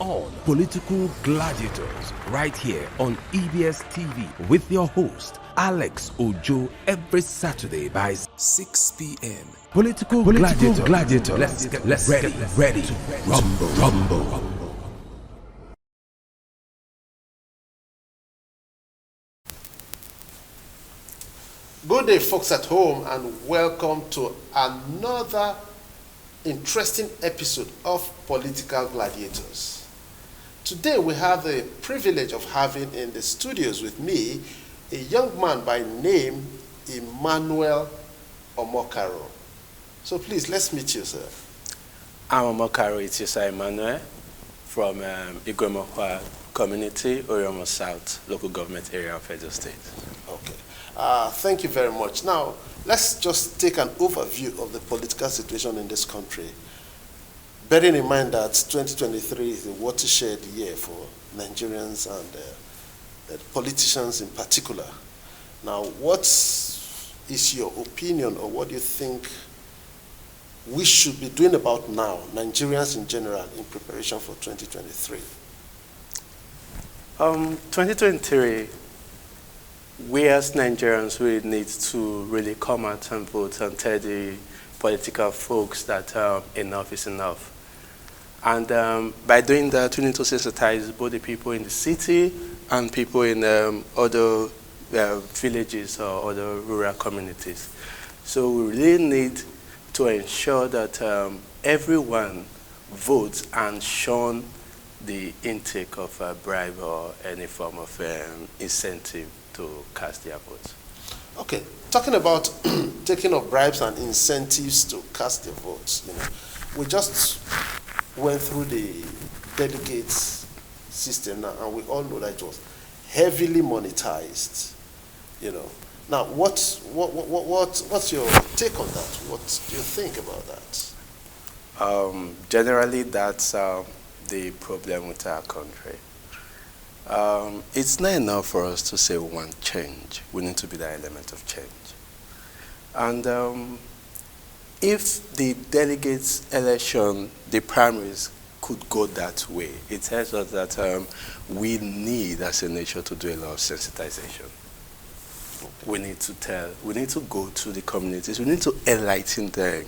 on Political Gladiators right here on EBS TV with your host Alex Ojo every Saturday by 6 p.m. Political Gladiator. Let's get ready to rumble. Good day, folks at home, and welcome to another interesting episode of Political Gladiators. Today we have the privilege of having in the studios with me a young man by name Emmanuel Omokaro. So please, let's meet you, sir. I'm Omokaro, it's Emmanuel from Igwemohwa Community, Oriomo South, local government area of Edo State. Okay. Thank you very much. Now, let's just take an overview of the political situation in this country, bearing in mind that 2023 is a watershed year for Nigerians and politicians in particular. Now, what is your opinion, or what do you think we should be doing about now, Nigerians in general, in preparation for 2023? 2023, we as Nigerians really need to really come out and vote and tell the political folks that enough is enough. And by doing that, we need to sensitize both the people in the city and people in other villages or other rural communities. So we really need to ensure that everyone votes and shun the intake of a bribe or any form of incentive to cast their votes. Okay, talking about taking of bribes and incentives to cast their votes, we just went through the delegates system now, and we all know that it was heavily monetized. Now what's your take on that? What do you think about that? Generally, that's the problem with our country. It's not enough for us to say we want change. We need to be the element of change. And if the delegates election, the primaries could go that way, it tells us that we need as a nation to do a lot of sensitization. Okay. We need to go to the communities, we need to enlighten them.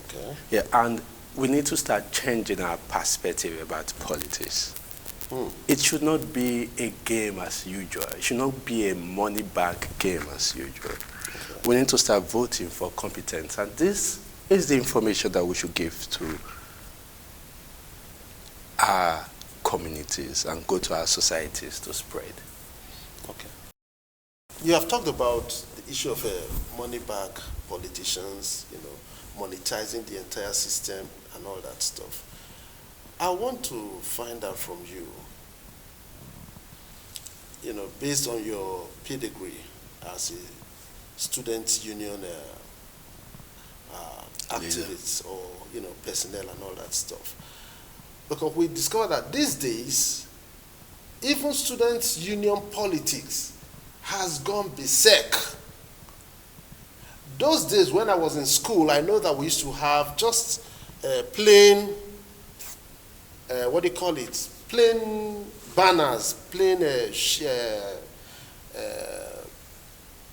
Okay. Yeah, and we need to start changing our perspective about politics. It should not be a game as usual. It should not be a money-back game as usual. Okay. We need to start voting for competence, and this is the information that we should give to our communities and go to our societies to spread. Okay. You have talked about the issue of money-back politicians, monetizing the entire system and all that stuff. I want to find out from you, based on your pedigree as a student union activist or, personnel and all that stuff. Because we discovered that these days, even students' union politics has gone berserk. Those days when I was in school, I know that we used to have just plain plain banners, plain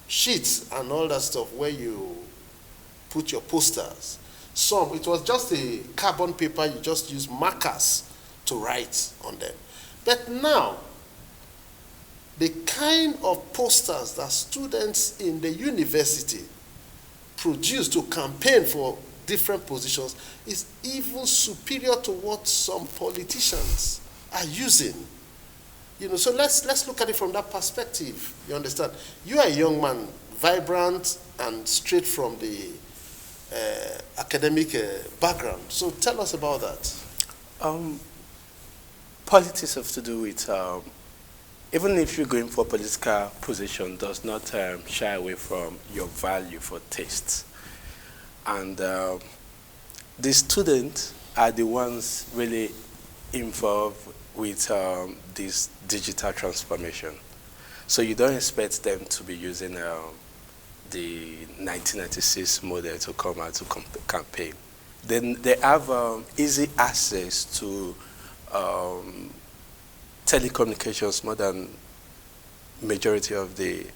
sheets and all that stuff where you put your posters. It was just a carbon paper, you just use markers to write on them. But now, the kind of posters that students in the university produce to campaign for different positions is even superior to what some politicians are using. So let's look at it from that perspective. You understand? You are a young man, vibrant and straight from the academic background. So tell us about that. Politics have to do with, even if you're going for a political position, does not shy away from your value for taste. And the students are the ones really involved with this digital transformation. So you don't expect them to be using the 1996 model to come out to campaign. Then they have easy access to telecommunications more than majority of the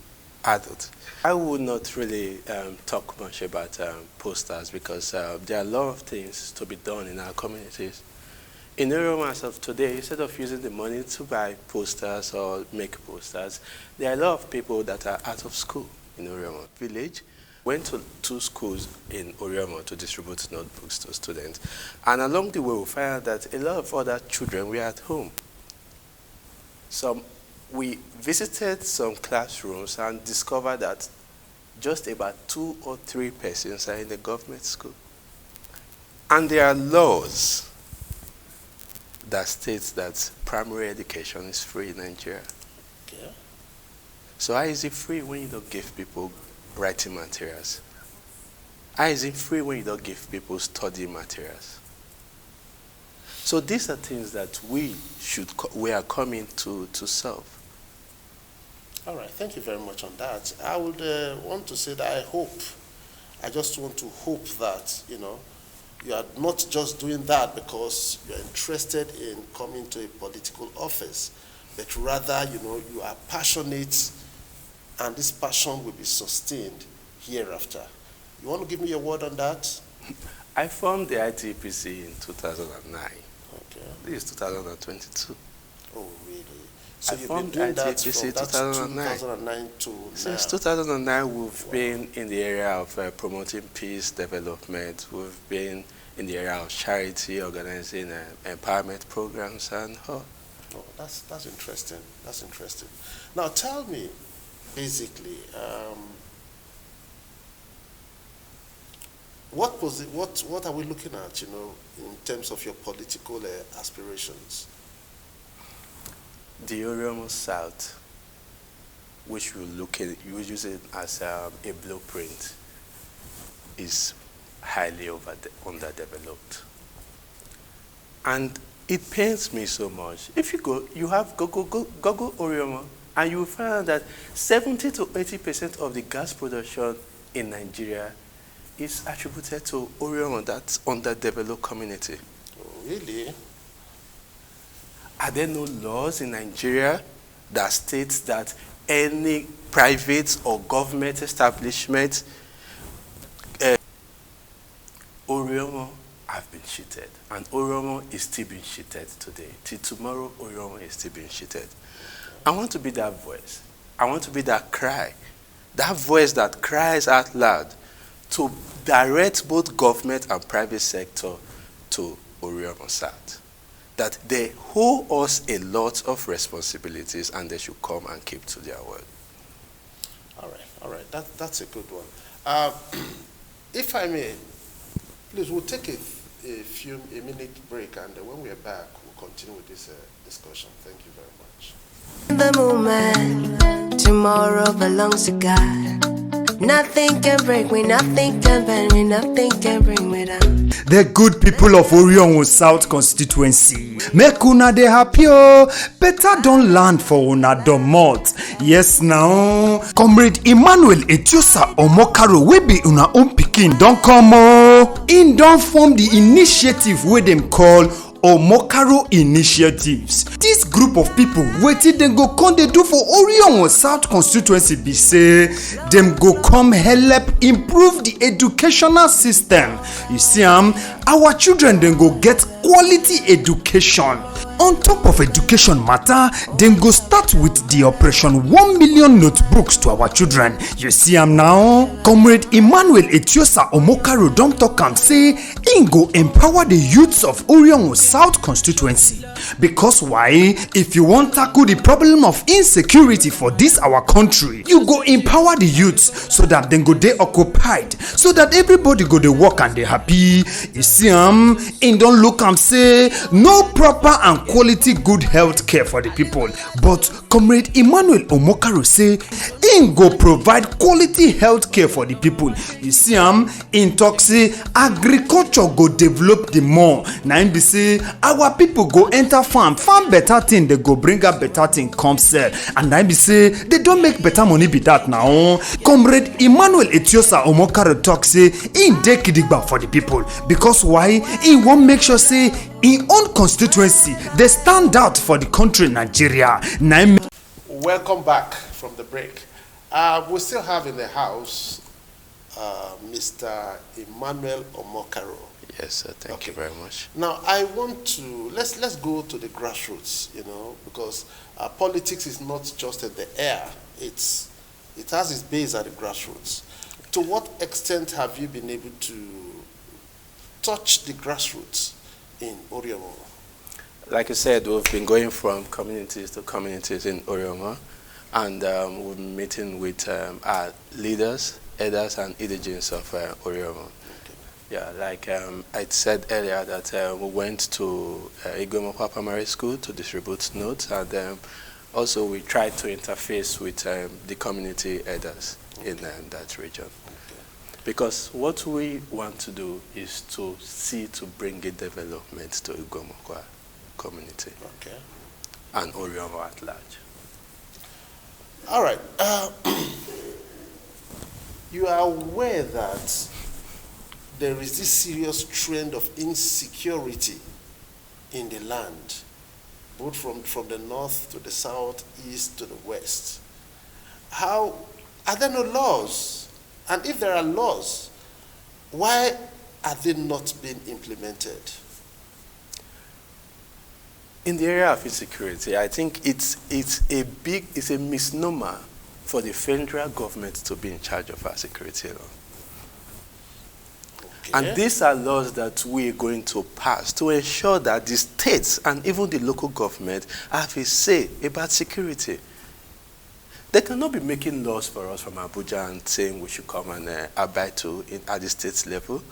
adults. I would not really talk much about posters because there are a lot of things to be done in our communities. In Oromo as of today, instead of using the money to buy posters or make posters, there are a lot of people that are out of school in Oromo village. Went to 2 schools in Oromo to distribute notebooks to students. And along the way, we found that a lot of other children were at home. We visited some classrooms and discovered that just about 2 or 3 persons are in the government school. And there are laws that states that primary education is free in Nigeria. Okay. So how is it free when you don't give people writing materials? How is it free when you don't give people study materials? So these are things that we are coming to solve. All right, thank you very much on that. I would want to say that I just want to hope that, you are not just doing that because you're interested in coming to a political office, but rather, you are passionate and this passion will be sustained hereafter. You want to give me your word on that? I formed the ITPC in 2009. Okay. This is 2022. Oh, really? So I you've formed been doing that ITPC from 2009. 2009 to now? Since 2009, we've been in the area of promoting peace, development. We've been in the area of charity, organizing empowerment programs and all. Oh, that's interesting. That's interesting. Now tell me, basically, what are we looking at, in terms of your political aspirations? The Oromo South, which we use it as a blueprint, is highly underdeveloped. And it pains me so much. If you have Google Oromo, and you will find that 70 to 80% of the gas production in Nigeria is attributed to Oromo, that underdeveloped community. Oh, really? Are there no laws in Nigeria that states that any private or government establishment, Oromo have been cheated, and Oromo is still being cheated today. Till tomorrow, Oromo is still being cheated. I want to be that voice. I want to be that cry, that voice that cries out loud to direct both government and private sector to Oromo South. That they owe us a lot of responsibilities and they should come and keep to their word. All right. That's a good one. If I may, please, we'll take a minute break, and when we are back, we'll continue with this discussion. Thank you very much. The moment, tomorrow belongs to God. Nothing can break me, nothing can bend me, nothing can bring me down. The good people of Orion South constituency, make una dey happy o. Better don land for una domot. Yes now, Comrade Emmanuel Etiosa Omokaro wey be una own pikin don come o. Im don form the initiative wey dem call Omokaro Initiatives. This group of people wetin dem go come dey do for Orion South constituency be say dem go come help improve the educational system. You see our children dem go get quality education. On top of education matter, dem go start with the operation 1 million notebooks to our children. You see now, Comrade Emmanuel Etiosa Omokaro don talk am say im go empower the youths of Orion South constituency. Because why? If you wan tackle the problem of insecurity for this our country, you go empower the youths so that dem go dey occupied, so that everybody go dey work and dey happy. You see im don look am say no proper and quality good health care for the people, but Comrade Emmanuel Omokaro say im go provide quality health care for the people. You see im talk say agriculture go develop the more. Na im be say our people go enter farm better thing, they go bring up better thing come sell, and na im be say they don make better money be that now. Comrade Emmanuel Etiosa Omokaro talk say im dey gidigba for the people, because why? Im wan make sure say in own constituency, they stand out for the country Nigeria. Welcome back from the break. We still have in the house Mr. Emmanuel Omokaro. Yes, sir. Thank you very much. Now, I want to, let's go to the grassroots, because politics is not just in the air. It has its base at the grassroots. To what extent have you been able to touch the grassroots in Oriomo? Like I said, we've been going from communities to communities in Oriomo, and we've been meeting with our leaders, elders, and indigenes of Oriomo. Yeah, like I said earlier that we went to Igomokwa Primary School to distribute notes, and also we tried to interface with the community elders in that region. Because what we want to do is to bring a development to Igomokwa community and Oriomo at large. All right. You are aware that there is this serious trend of insecurity in the land, both from the north to the south, east to the west. How are there no laws? And if there are laws, why are they not being implemented? In the area of insecurity, I think it's a misnomer for the federal government to be in charge of our security law. And these are laws that we are going to pass to ensure that the states and even the local government have a say about security. They cannot be making laws for us from Abuja and saying we should come and abide to at the state level.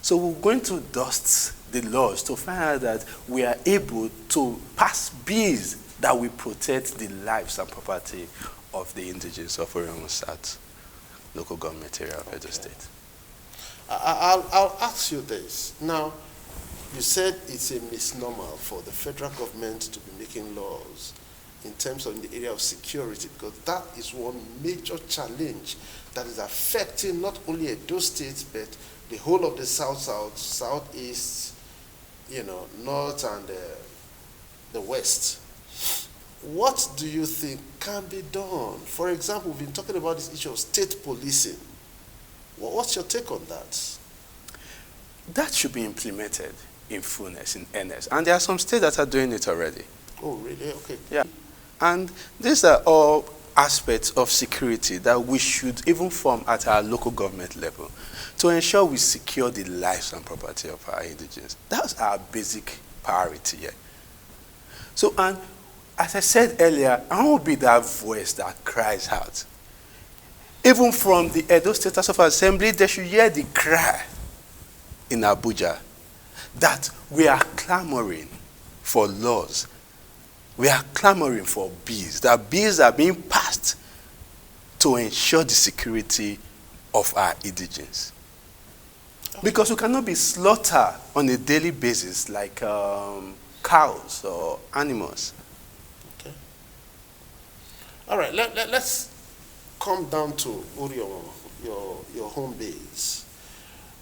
So we're going to dust the laws to find out that we are able to pass bills that will protect the lives and property of the indigenes of Oriomo South local government area of Edo State. I'll ask you this. Now, you said it's a misnomer for the federal government to be making laws in terms of the area of security, because that is one major challenge that is affecting not only Edo State, but the whole of the southeast, north and the west. What do you think can be done? For example, we've been talking about this issue of state policing. What's your take on that? That should be implemented in fullness, in earnest. And there are some states that are doing it already. Oh, really? Okay. Yeah. And these are all aspects of security that we should even form at our local government level to ensure we secure the lives and property of our indigenes. That's our basic priority here. So, and as I said earlier, I want to be that voice that cries out. Even from the Edo State House of Assembly, they should hear the cry in Abuja that we are clamoring for laws. We are clamoring for bills, that bills are being passed to ensure the security of our indigenes. Because we cannot be slaughtered on a daily basis like cows or animals. Okay. All right, let's come down to Oriomo, your home base.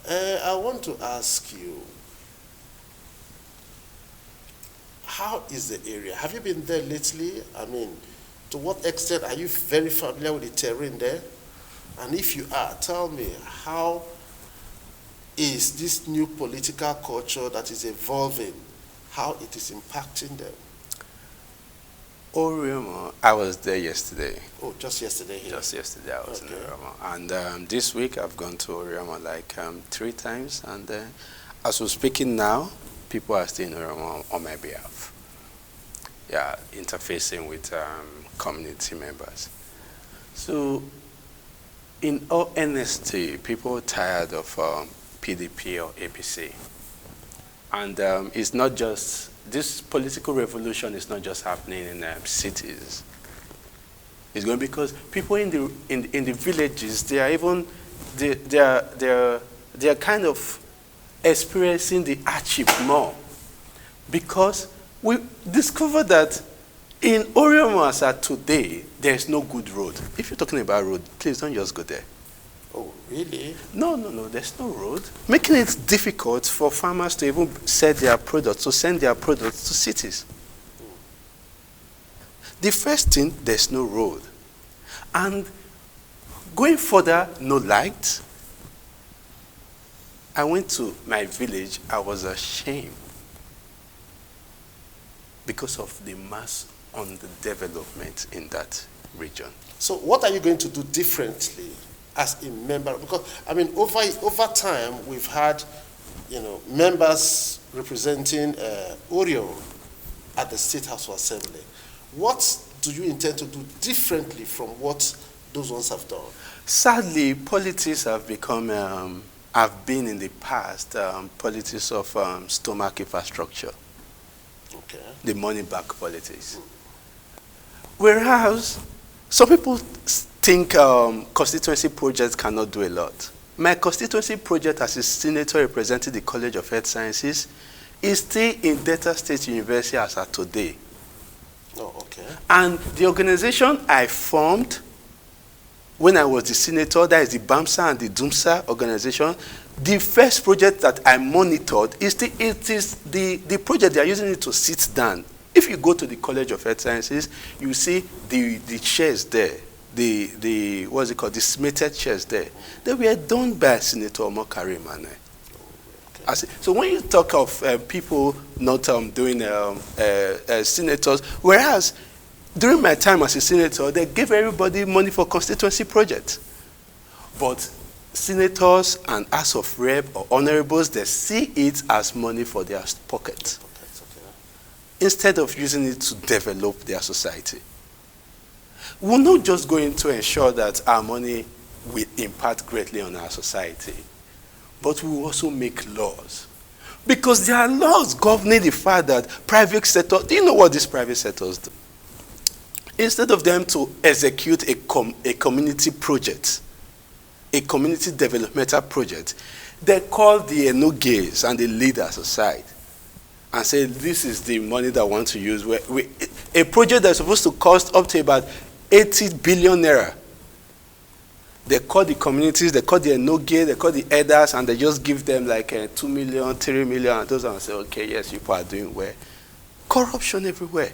I want to ask you, how is the area? Have you been there lately? I mean, to what extent are you very familiar with the terrain there? And if you are, tell me, how is this new political culture that is evolving, how it is impacting them? Oriomo, I was there yesterday. Oh, just yesterday here? Just yesterday I was in Oriomo. And this week I've gone to Oriomo like 3 times. And as we're speaking now, people are still in Oriomo on my behalf. Yeah, interfacing with community members. So, in all honesty, people are tired of PDP or APC. And it's not just, this political revolution is not just happening in cities. It's going because people in the villages, they are even, they are kind of experiencing the hardship more, because we discovered that in Oriomo as at today, there is no good road. If you're talking about road, please don't just go there. Oh, Really? No, there's no road. Making it difficult for farmers to even sell their products, to send their products to cities. The first thing, there's no road. And going further, no light. I went to my village, I was ashamed because of the mass underdevelopment in that region. So what are you going to do differently as a member? Because, I mean, over time, we've had, members representing Orion at the State House of Assembly. What do you intend to do differently from what those ones have done? Sadly, politics have become, have been in the past, politics of stomach infrastructure. Okay. The money back politics. Whereas some people think constituency projects cannot do a lot. My constituency project as a senator representing the College of Health Sciences is still in Delta State University as of today. Oh, okay. And the organization I formed when I was the senator, that is the BAMSA and the DUMSA organization, the first project that I monitored is the project they are using it to sit down. If you go to the College of Health Sciences, you see the chairs there, what's it called, the cemented chairs there. They were done by Senator Omokaro. Okay. So when you talk of people not doing senators, whereas during my time as a senator, they gave everybody money for constituency projects. But senators and House of Rep or honorables, they see it as money for their pocket. Instead of using it to develop their society. We're not just going to ensure that our money will impact greatly on our society, but we will also make laws. Because there are laws governing the fact that private sector, do you know what these private sectors do? Instead of them to execute a community project, a community developmental project, they call the enoges and the leaders aside and say, this is the money that I want to use. A project that's supposed to cost up to about 80 billion naira. They call the communities, they call the enoge, they call the elders, and they just give them like 2 million, 3 million, and those and say, okay, yes, people are doing well. Corruption everywhere.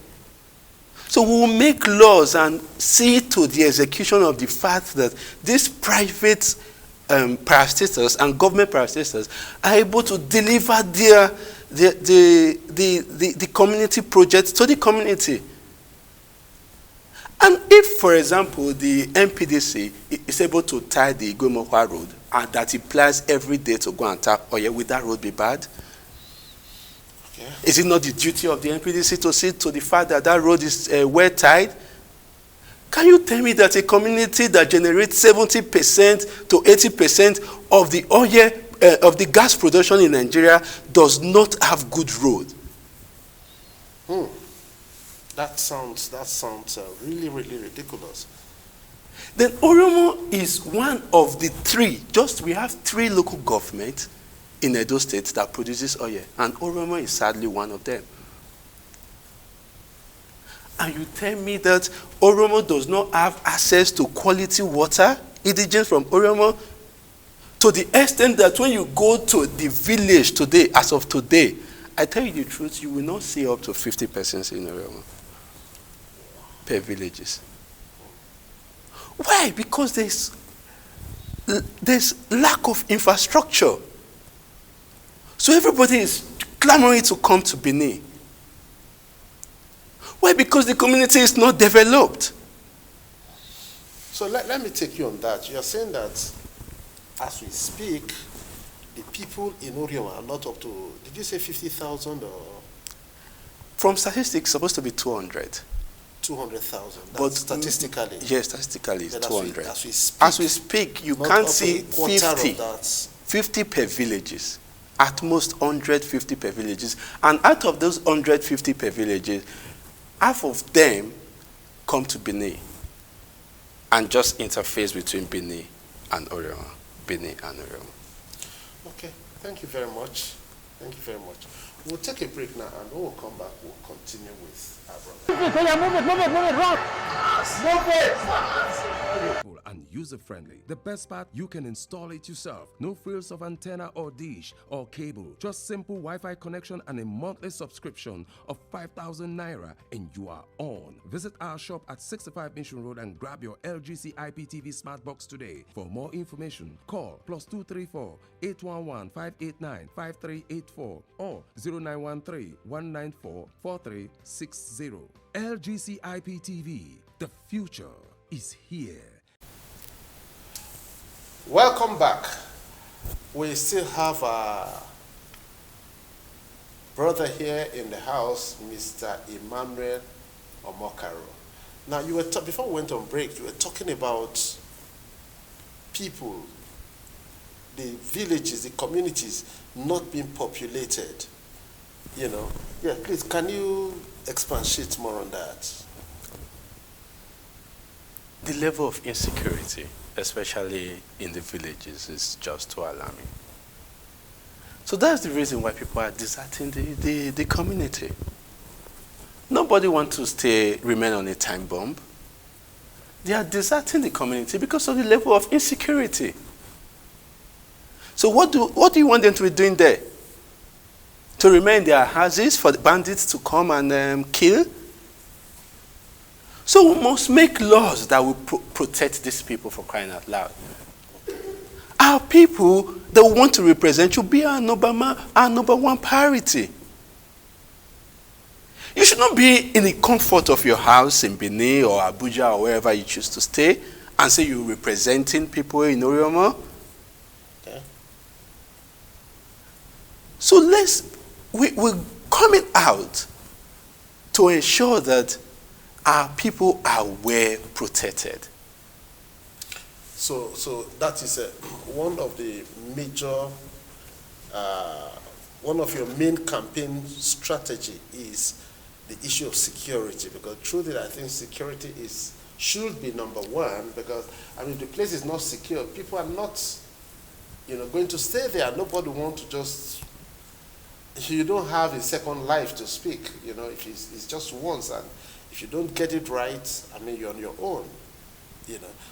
So we will make laws and see to the execution of the fact that these private parastatals and government parastatals are able to deliver the community projects to the community. And if, for example, the MPDC is able to tie the Omokaro road and that it plans every day to go and tap oil, will that road be bad? Yeah. Is it not the duty of the MPDC to see to the fact that that road is well tied? Can you tell me that a community that generates 70% to 80% of the oil, of the gas production in Nigeria does not have good road? That sounds really, really ridiculous. Then Oromo is one of the three. We have 3 local governments in Edo State that produces oil, and Oromo is sadly one of them. And you tell me that Oromo does not have access to quality water, indigenous from Oromo, to the extent that when you go to the village today, as of today, I tell you the truth, you will not see up to 50 persons in Oromo per villages. Why? Because there's lack of infrastructure. So everybody is clamoring to come to Benin. Why? Because the community is not developed. So let me take you on that. You are saying that as we speak, the people in Orion are not up to, did you say 50,000 or? From statistics, it's supposed to be 200. 200,000. But statistically? Yes, statistically it's 200. As we speak, you can't see 50 per villages. At most 150 per villages. And out of those 150 per villages, half of them come to Benin and just interface between Benin and Orion. Benin and Orion. Okay, thank you very much. Thank you very much. We'll take a break now, and when we'll come back, we'll continue with our brother. And user-friendly. The best part, you can install it yourself. No frills of antenna or dish or cable. Just simple Wi-Fi connection and a monthly subscription of 5,000 naira and you are on. Visit our shop at 65 Mission Road and grab your LGC IPTV Smart Box today. For more information, call +234 811 589 5384 or 0913 194 4360. LGC IPTV. The future is here. Welcome back. We still have our brother here in the house, Mr. Emmanuel Omokaro. Now, you were before we went on break, you were talking about people, the villages, the communities not being populated. You know, yeah. Please, can you expatiate more on that? The level of insecurity, especially in the villages, is just too alarming. So that's the reason why people are deserting the community. Nobody wants to remain on a time bomb. They are deserting the community because of the level of insecurity. So what do you want them to be doing there? To remain in their houses for the bandits to come and kill? So we must make laws that will protect these people, for crying out loud. Our people that we want to represent should be our number one priority. You should not be in the comfort of your house in Benin or Abuja or wherever you choose to stay and say you're representing people in Oriomo. Okay. So we're coming out to ensure that our people are well protected. So that is one of the major, one of your main campaign strategy is the issue of security, because truly I think security should be number one, because I mean the place is not secure. People are not, going to stay there. Nobody wants to just. You don't have a second life to speak. If it's just once, and if you don't get it right, I mean you're on your own.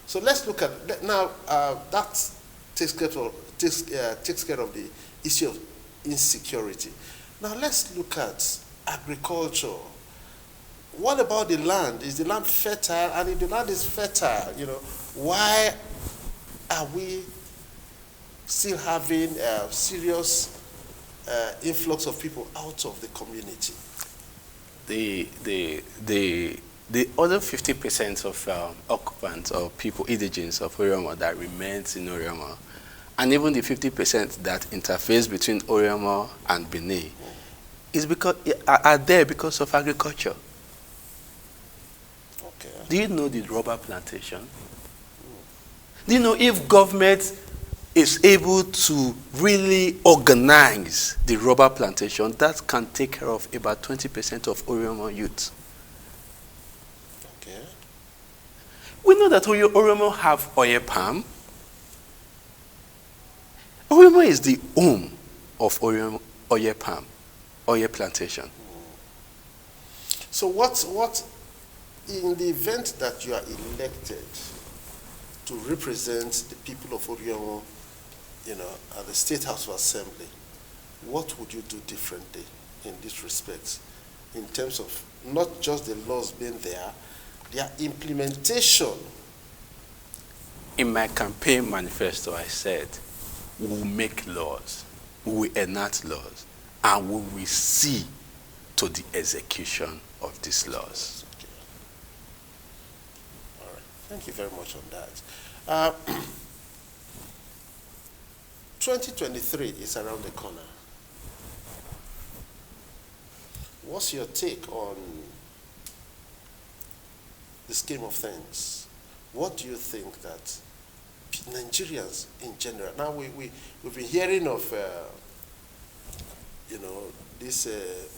So let's look at now. That takes care of the issue of insecurity. Now let's look at agriculture. What about the land? Is the land fertile? And if the land is fertile, why are we still having serious influx of people out of the community? The other 50% of occupants or people, indigents of Oriomo that remains in Oriomo, and even the 50% that interface between Oriomo and Benin, are there because of agriculture. Okay. Do you know the rubber plantation? Do you know if government is able to really organize the rubber plantation, that can take care of about 20% of Oriomo youth? Okay. We know that Oriomo have oil palm. Oriomo is the home of Oriomo oil palm, oil plantation. So what in the event that you are elected to represent the people of Oriomo, at the State House of Assembly, what would you do differently in this respect, in terms of not just the laws being there, their implementation? In my campaign manifesto, I said, we will make laws, we will enact laws, and we will see to the execution of these laws. Okay. All right. Thank you very much on that. 2023 is around the corner. What's your take on the scheme of things? What do you think that Nigerians in general, now we've been hearing of, this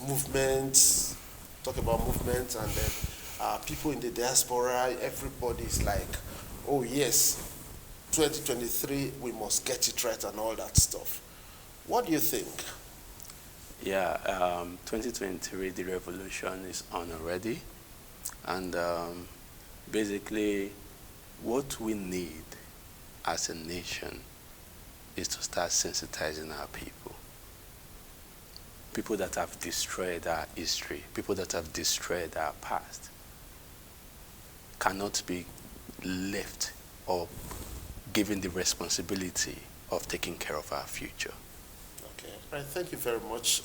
movements, talk about movements, and then people in the diaspora, everybody's like, oh yes, 2023, we must get it right and all that stuff. What do you think? Yeah, 2023, the revolution is on already. And basically, What we need as a nation is to start sensitizing our people. People that have destroyed our history, people that have destroyed our past, cannot be left or given the responsibility of taking care of our future. Okay. All right, thank you very much.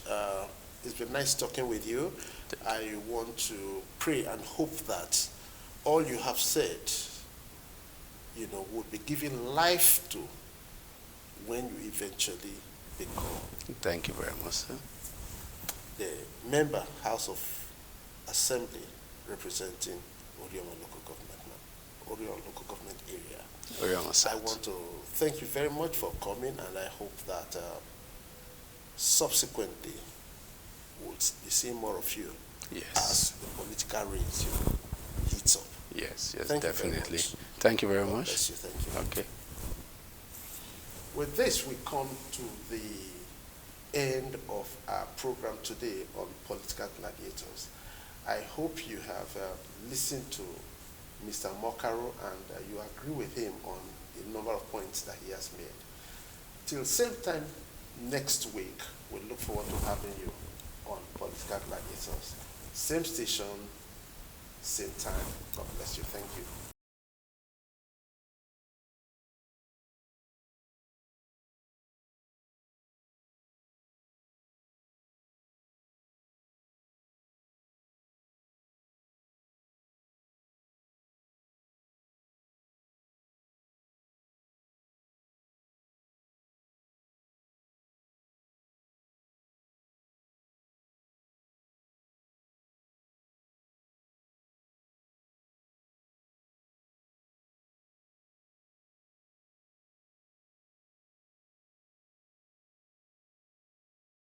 It's been nice talking with you. I want to pray and hope that all you have said, would be given life to when you eventually become Thank you very much, sir. the member House of Assembly representing Orioma local government area. Orioma I South. want to thank you very much for coming, and I hope that subsequently we'll be seeing more of you Yes. as the political race heats up. Yes, Thank you very definitely. much. Thank you very God much. bless you. Thank you. Okay. With this, we come to the end of our program today on Political Gladiators. I hope you have listened to Mr. Omokaro and you agree with him on a number of points that he has made. Till same time next week, we look forward to having you on Political Gladiators. Same station, same time. God bless you. Thank you.